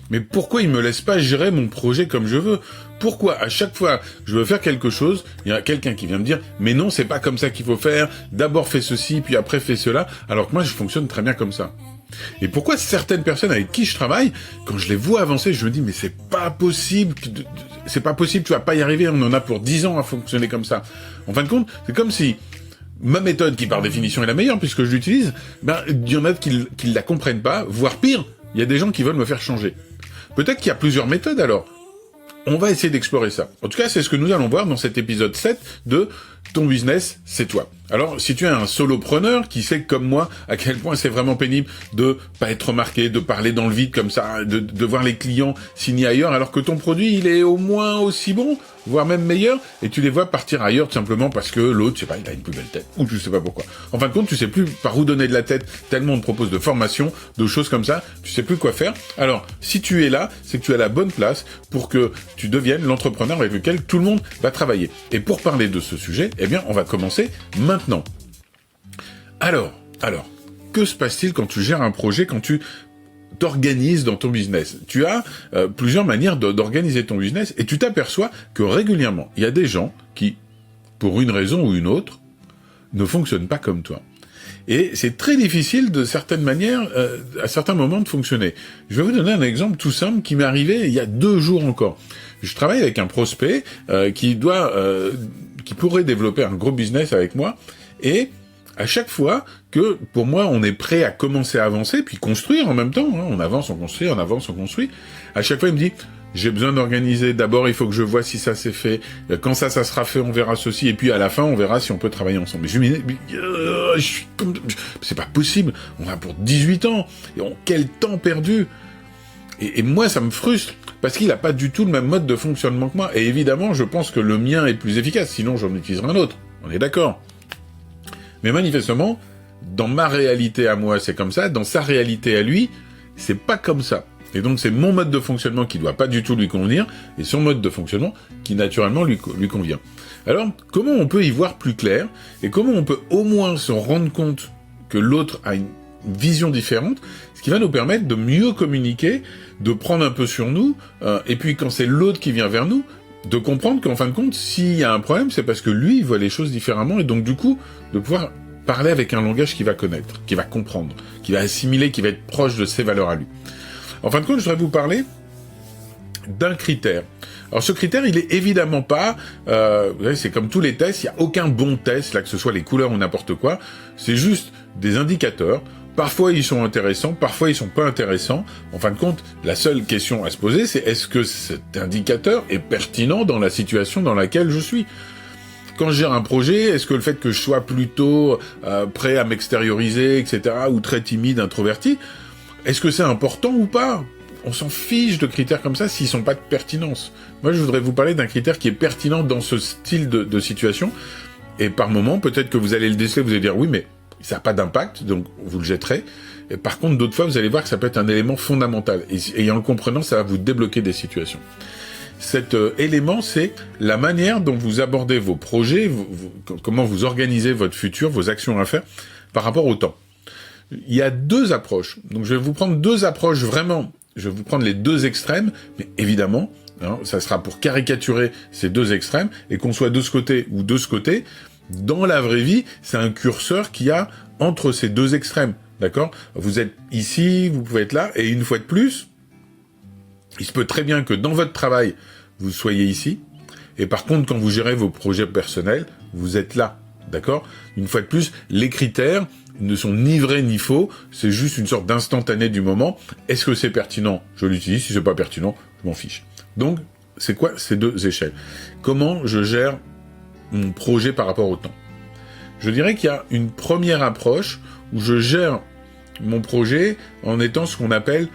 Mais pourquoi il me laisse pas gérer mon projet comme je veux? Pourquoi à chaque fois je veux faire quelque chose, il y a quelqu'un qui vient me dire « Mais non, c'est pas comme ça qu'il faut faire, d'abord fais ceci, puis après fais cela », alors que moi je fonctionne très bien comme ça. Et pourquoi certaines personnes avec qui je travaille, quand je les vois avancer, je me dis « Mais c'est pas possible, tu vas pas y arriver, on en a pour 10 ans à fonctionner comme ça. » En fin de compte, c'est comme si ma méthode, qui par définition est la meilleure puisque je l'utilise, il y en a qui la comprennent pas, voire pire, il y a des gens qui veulent me faire changer. Peut-être qu'il y a plusieurs méthodes alors. On va essayer d'explorer ça. En tout cas, c'est ce que nous allons voir dans cet épisode 7 de Ton business, c'est toi. Alors, si tu es un solopreneur qui sait comme moi à quel point c'est vraiment pénible de pas être remarqué, de parler dans le vide comme ça, de voir les clients signer ailleurs alors que ton produit, il est au moins aussi bon, voire même meilleur, et tu les vois partir ailleurs tout simplement parce que l'autre, je sais pas, il a une plus belle tête, ou je sais pas pourquoi. En fin de compte, tu sais plus par où donner de la tête, tellement on te propose de formation, de choses comme ça, tu sais plus quoi faire. Alors, si tu es là, c'est que tu es à la bonne place pour que tu deviennes l'entrepreneur avec lequel tout le monde va travailler. Et pour parler de ce sujet, eh bien, on va commencer maintenant. Alors, que se passe-t-il quand tu gères un projet, quand tu t'organises dans ton business? Tu as plusieurs manières d'organiser ton business et tu t'aperçois que régulièrement, il y a des gens qui, pour une raison ou une autre, ne fonctionnent pas comme toi. Et c'est très difficile de certaines manières, à certains moments, de fonctionner. Je vais vous donner un exemple tout simple qui m'est arrivé il y a 2 jours encore. Je travaille avec un prospect qui pourrait développer un gros business avec moi, et à chaque fois que, pour moi, on est prêt à commencer à avancer, puis construire en même temps, hein, on avance, on construit, on avance, on construit, à chaque fois il me dit « J'ai besoin d'organiser, d'abord il faut que je vois si ça s'est fait, quand ça sera fait, on verra ceci, et puis à la fin, on verra si on peut travailler ensemble. » Mais je me dis « C'est pas possible, on a pour 18 ans, et quel temps perdu !» Et moi, ça me frustre, parce qu'il a pas du tout le même mode de fonctionnement que moi, et évidemment, je pense que le mien est plus efficace, sinon j'en utiliserai un autre, on est d'accord. Mais manifestement, dans ma réalité à moi, c'est comme ça, dans sa réalité à lui, c'est pas comme ça. Et donc c'est mon mode de fonctionnement qui doit pas du tout lui convenir, et son mode de fonctionnement qui naturellement lui convient. Alors, comment on peut y voir plus clair, et comment on peut au moins se rendre compte que l'autre a une vision différente, ce qui va nous permettre de mieux communiquer, de prendre un peu sur nous, et puis quand c'est l'autre qui vient vers nous, de comprendre qu'en fin de compte, s'il y a un problème, c'est parce que lui, il voit les choses différemment, et donc du coup, de pouvoir parler avec un langage qu'il va connaître, qu'il va comprendre, qu'il va assimiler, qui va être proche de ses valeurs à lui. En fin de compte, je voudrais vous parler d'un critère. Alors ce critère, il est évidemment pas, vous savez, c'est comme tous les tests, il n'y a aucun bon test, là, que ce soit les couleurs ou n'importe quoi, c'est juste des indicateurs. Parfois ils sont intéressants, parfois ils sont pas intéressants. En fin de compte, la seule question à se poser, c'est est-ce que cet indicateur est pertinent dans la situation dans laquelle je suis ? Quand je gère un projet, est-ce que le fait que je sois plutôt prêt à m'extérioriser, etc., ou très timide, introverti, est-ce que c'est important ou pas ? On s'en fiche de critères comme ça s'ils sont pas de pertinence. Moi, je voudrais vous parler d'un critère qui est pertinent dans ce style de situation, et par moment, peut-être que vous allez le déceler, vous allez dire oui, mais ça n'a pas d'impact, donc vous le jetterez. Et par contre, d'autres fois, vous allez voir que ça peut être un élément fondamental. Et en le comprenant, ça va vous débloquer des situations. Cet élément, c'est la manière dont vous abordez vos projets, comment vous organisez votre futur, vos actions à faire par rapport au temps. Il y a 2 approches. Donc je vais vous prendre 2 approches vraiment. Je vais vous prendre les 2 extrêmes, mais évidemment, hein, ça sera pour caricaturer ces 2 extrêmes, et qu'on soit de ce côté ou de ce côté, dans la vraie vie, c'est un curseur qu'il y a entre ces 2 extrêmes, d'accord ? Vous êtes ici, vous pouvez être là, et une fois de plus, il se peut très bien que dans votre travail, vous soyez ici, et par contre, quand vous gérez vos projets personnels, vous êtes là, d'accord ? Une fois de plus, les critères ne sont ni vrais ni faux, c'est juste une sorte d'instantané du moment. Est-ce que c'est pertinent ? Je l'utilise, si c'est pas pertinent, je m'en fiche. Donc, c'est quoi ces 2 échelles ? Comment je gère mon projet par rapport au temps ? Je dirais qu'il y a une première approche où je gère mon projet en étant ce qu'on appelle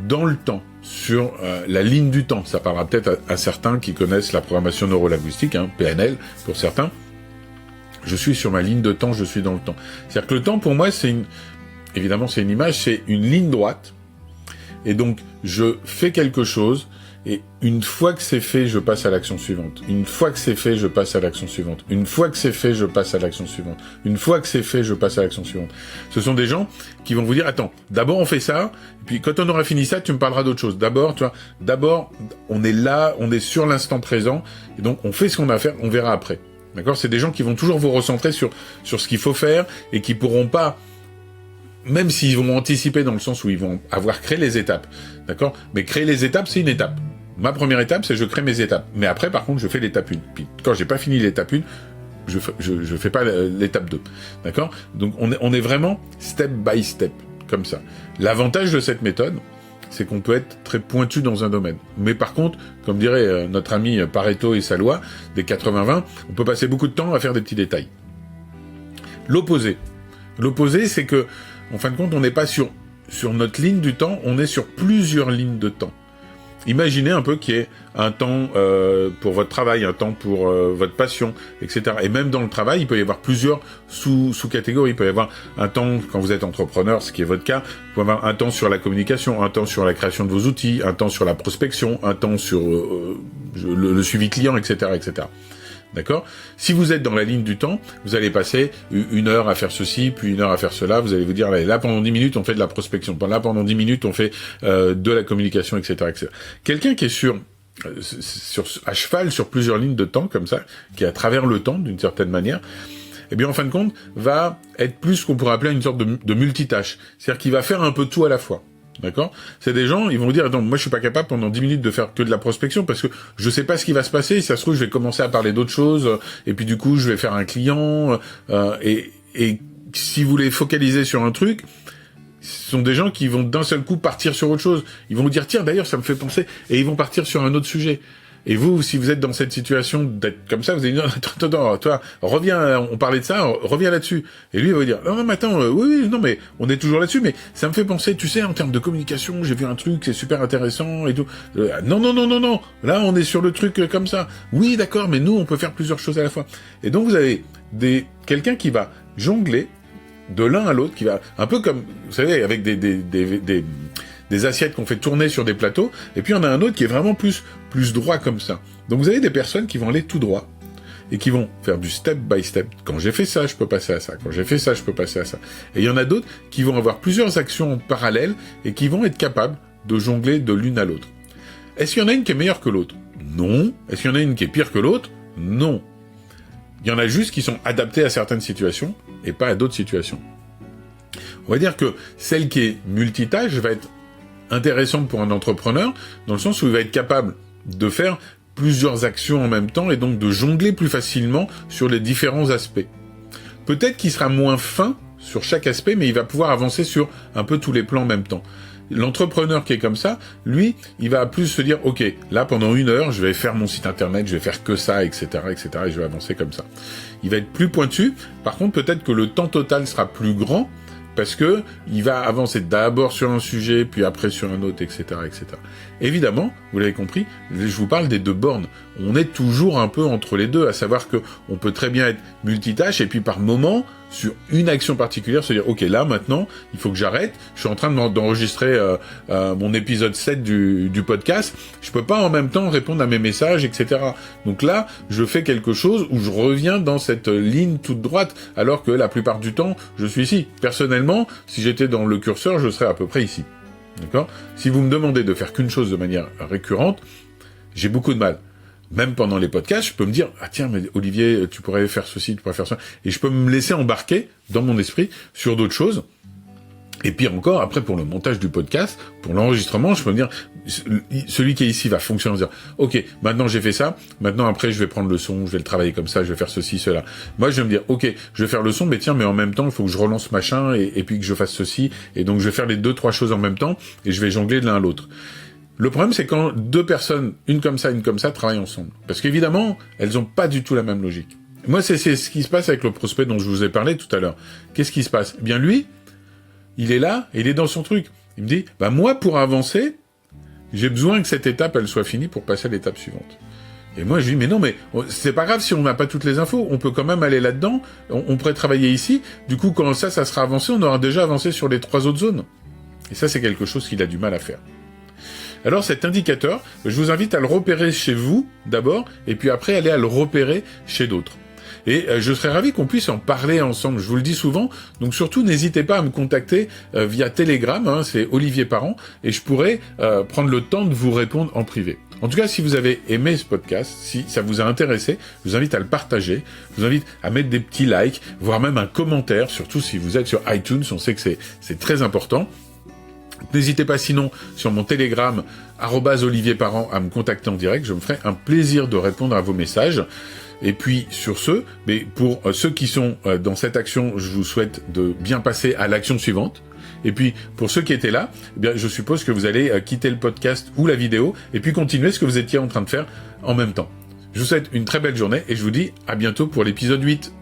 dans le temps, sur la ligne du temps. Ça parlera peut-être à certains qui connaissent la programmation neurolinguistique, hein, PNL pour certains. Je suis sur ma ligne de temps, je suis dans le temps. C'est-à-dire que le temps, pour moi, évidemment, c'est une image, c'est une ligne droite Et donc, je fais quelque chose, et une fois que c'est fait, je passe à l'action suivante. Une fois que c'est fait, je passe à l'action suivante. Une fois que c'est fait, je passe à l'action suivante. Une fois que c'est fait, je passe à l'action suivante. Ce sont des gens qui vont vous dire, attends, d'abord on fait ça, et puis quand on aura fini ça, tu me parleras d'autre chose. D'abord, on est là, on est sur l'instant présent, et donc on fait ce qu'on a à faire, on verra après. D'accord ? C'est des gens qui vont toujours vous recentrer sur ce qu'il faut faire, et qui pourront pas, même s'ils vont anticiper dans le sens où ils vont avoir créé les étapes, d'accord ? Mais créer les étapes, c'est une étape. Ma première étape, c'est je crée mes étapes. Mais après, par contre, je fais l'étape 1. Puis quand j'ai pas fini l'étape 1, je fais pas l'étape 2. D'accord ? Donc on est vraiment step by step, comme ça. L'avantage de cette méthode, c'est qu'on peut être très pointu dans un domaine. Mais par contre, comme dirait notre ami Pareto et sa loi des 80-20, on peut passer beaucoup de temps à faire des petits détails. L'opposé, c'est que, en fin de compte, on n'est pas sur notre ligne du temps, on est sur plusieurs lignes de temps. Imaginez un peu qu'il y ait un temps pour votre travail, un temps pour votre passion, etc. Et même dans le travail, il peut y avoir plusieurs sous-catégories. Il peut y avoir un temps quand vous êtes entrepreneur, ce qui est votre cas. Vous pouvez avoir un temps sur la communication, un temps sur la création de vos outils, un temps sur la prospection, un temps sur le suivi client, etc., etc. D'accord ? Si vous êtes dans la ligne du temps, vous allez passer 1 heure à faire ceci, puis 1 heure à faire cela. Vous allez vous dire, là, pendant 10 minutes, on fait de la prospection. Là, pendant 10 minutes, on fait de la communication, etc., etc. Quelqu'un qui est à cheval sur plusieurs lignes de temps, comme ça, qui est à travers le temps, d'une certaine manière, eh bien, en fin de compte, va être plus ce qu'on pourrait appeler une sorte de multitâche. C'est-à-dire qu'il va faire un peu tout à la fois. D'accord ? C'est des gens, ils vont dire, attends, moi je suis pas capable pendant 10 minutes de faire que de la prospection parce que je sais pas ce qui va se passer, si ça se trouve je vais commencer à parler d'autres choses, et puis du coup je vais faire un client, et si vous voulez focaliser sur un truc, ce sont des gens qui vont d'un seul coup partir sur autre chose. Ils vont vous dire, tiens, d'ailleurs ça me fait penser, et ils vont partir sur un autre sujet. Et vous, si vous êtes dans cette situation d'être comme ça, vous allez dire, attends, toi, reviens, on parlait de ça, reviens là-dessus. Et lui, il va vous dire, non, mais attends, oui, non, mais on est toujours là-dessus, mais ça me fait penser, tu sais, en termes de communication, j'ai vu un truc, c'est super intéressant et tout. Non, là, on est sur le truc comme ça. Oui, d'accord, mais nous, on peut faire plusieurs choses à la fois. Et donc, vous avez quelqu'un qui va jongler de l'un à l'autre, qui va, un peu comme, vous savez, avec des assiettes qu'on fait tourner sur des plateaux, et puis on a un autre qui est vraiment plus droit comme ça. Donc vous avez des personnes qui vont aller tout droit, et qui vont faire du step by step. Quand j'ai fait ça, je peux passer à ça. Quand j'ai fait ça, je peux passer à ça. Et il y en a d'autres qui vont avoir plusieurs actions en parallèle, et qui vont être capables de jongler de l'une à l'autre. Est-ce qu'il y en a une qui est meilleure que l'autre ? Non. Est-ce qu'il y en a une qui est pire que l'autre ? Non. Il y en a juste qui sont adaptées à certaines situations, et pas à d'autres situations. On va dire que celle qui est multitâche va être intéressante pour un entrepreneur, dans le sens où il va être capable de faire plusieurs actions en même temps et donc de jongler plus facilement sur les différents aspects. Peut-être qu'il sera moins fin sur chaque aspect, mais il va pouvoir avancer sur un peu tous les plans en même temps. L'entrepreneur qui est comme ça, lui, il va plus se dire, ok, là pendant 1 heure, je vais faire mon site internet, je vais faire que ça, etc., etc., et je vais avancer comme ça. Il va être plus pointu. Par contre, peut-être que le temps total sera plus grand, parce que il va avancer d'abord sur un sujet, puis après sur un autre, etc., etc. Évidemment, vous l'avez compris, je vous parle des 2 bornes. On est toujours un peu entre les deux, à savoir que on peut très bien être multitâche, et puis par moment, sur une action particulière, se dire, ok, là, maintenant, il faut que j'arrête, je suis en train d'enregistrer mon épisode 7 du podcast, je peux pas en même temps répondre à mes messages, etc. Donc là, je fais quelque chose où je reviens dans cette ligne toute droite, alors que la plupart du temps, je suis ici. Personnellement, si j'étais dans le curseur, je serais à peu près ici. D'accord ? Si vous me demandez de faire qu'une chose de manière récurrente, j'ai beaucoup de mal. Même pendant les podcasts, je peux me dire, ah tiens, mais Olivier, tu pourrais faire ceci, tu pourrais faire ça. Et je peux me laisser embarquer dans mon esprit sur d'autres choses. Et pire encore, après, pour le montage du podcast, pour l'enregistrement, je peux me dire, celui qui est ici va fonctionner, dire, ok, maintenant j'ai fait ça, maintenant après je vais prendre le son, je vais le travailler comme ça, je vais faire ceci, cela. Moi, je vais me dire, ok, je vais faire le son, mais tiens, mais en même temps, il faut que je relance machin, et puis que je fasse ceci, et donc je vais faire les 2-3 choses en même temps, et je vais jongler de l'un à l'autre. Le problème, c'est quand 2 personnes, une comme ça, travaillent ensemble. Parce qu'évidemment, elles ont pas du tout la même logique. Moi, c'est ce qui se passe avec le prospect dont je vous ai parlé tout à l'heure. Qu'est-ce qui se passe ? Eh bien, lui, il est là, et il est dans son truc. Il me dit, moi, pour avancer, j'ai besoin que cette étape, elle soit finie pour passer à l'étape suivante. Et moi, je lui dis, mais non, mais c'est pas grave si on n'a pas toutes les infos, on peut quand même aller là-dedans, on pourrait travailler ici, du coup, quand ça sera avancé, on aura déjà avancé sur les 3 autres zones. Et ça, c'est quelque chose qu'il a du mal à faire. Alors cet indicateur, je vous invite à le repérer chez vous d'abord, et puis après aller à le repérer chez d'autres. Et je serais ravi qu'on puisse en parler ensemble, je vous le dis souvent, donc surtout n'hésitez pas à me contacter via Telegram, c'est Olivier Parent, et je pourrai prendre le temps de vous répondre en privé. En tout cas, si vous avez aimé ce podcast, si ça vous a intéressé, je vous invite à le partager, je vous invite à mettre des petits likes, voire même un commentaire, surtout si vous êtes sur iTunes, on sait que c'est très important. N'hésitez pas sinon sur mon Telegram @olivierparent à me contacter en direct, je me ferai un plaisir de répondre à vos messages. Et puis sur ce, mais pour ceux qui sont dans cette action, je vous souhaite de bien passer à l'action suivante. Et puis pour ceux qui étaient là, eh bien je suppose que vous allez quitter le podcast ou la vidéo et puis continuer ce que vous étiez en train de faire en même temps. Je vous souhaite une très belle journée et je vous dis à bientôt pour l'épisode 8.